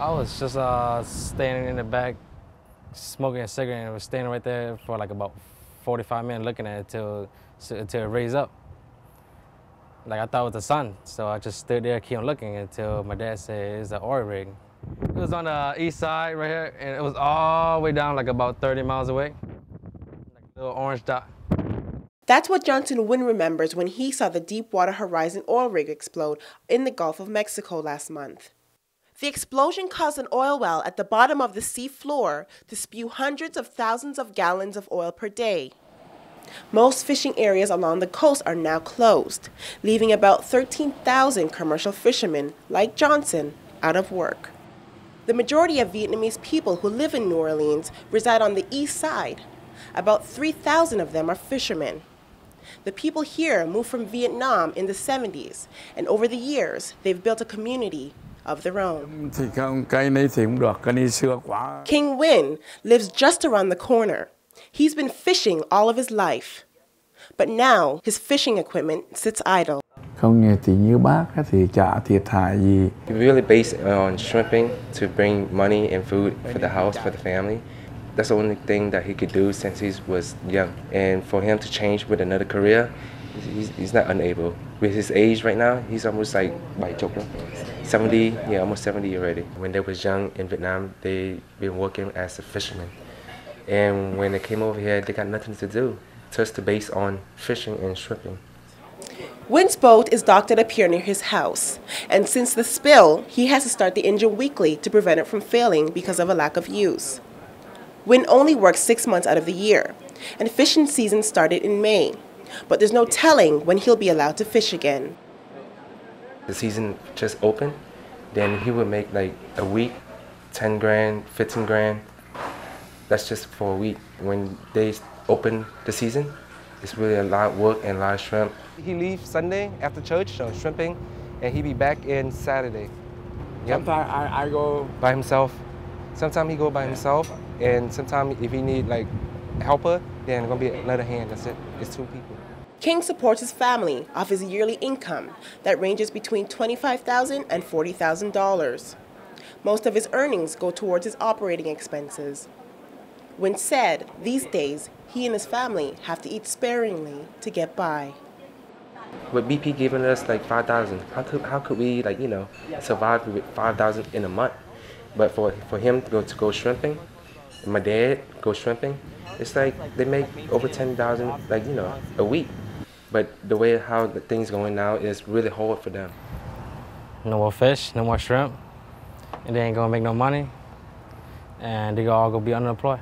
I was just standing in the back, smoking a cigarette, and I was standing right there for like about 45 minutes looking at it until it raised up. Like I thought it was the sun, so I just stood there, kept on looking until my dad said it's an oil rig. It was on the east side right here, and it was all the way down like about 30 miles away, like a little orange dot. That's what Johnson Wynn remembers when he saw the Deepwater Horizon oil rig explode in the Gulf of Mexico last month. The explosion caused an oil well at the bottom of the sea floor to spew hundreds of thousands of gallons of oil per day. Most fishing areas along the coast are now closed, leaving about 13,000 commercial fishermen like Johnson out of work. The majority of Vietnamese people who live in New Orleans reside on the east side. About 3,000 of them are fishermen. The people here moved from Vietnam in the 70s, and over the years, they've built a community of their own. King Win lives just around the corner. He's been fishing all of his life, but now his fishing equipment sits idle. We really based on shrimping to bring money and food for the house, for the family. That's the only thing that he could do since he was young. And for him to change with another career, he's not unable. With his age right now, he's almost like 70, almost 70 already. When they was young in Vietnam, they been working as a fisherman. And when they came over here, they got nothing to do, just to base on fishing and shrimping. Wynn's boat is docked at a pier near his house, and since the spill, he has to start the engine weekly to prevent it from failing because of a lack of use. Wynn only works 6 months out of the year, and fishing season started in May, but there's no telling when he'll be allowed to fish again. The season just opened, then he would make like a week, 10 grand, 15 grand. That's just for a week. When they open the season, it's really a lot of work and a lot of shrimp. He leaves Sunday after church, so shrimping, and he be back in Saturday. Yep. Sometimes I go by himself. Sometimes he go by himself, and sometimes if he need like a helper, then gonna be another hand. That's it. It's 2 people. King supports his family off his yearly income that ranges between $25,000 and $40,000. Most of his earnings go towards his operating expenses. Wynn said these days he and his family have to eat sparingly to get by. With BP giving us like 5,000, how could we survive with 5,000 in a month? But for him to go shrimping, and my dad go shrimping, it's like they make over 10,000 a week. But the way how the things going now is really hard for them. No more fish, no more shrimp, and they ain't gonna make no money, and they all gonna be unemployed.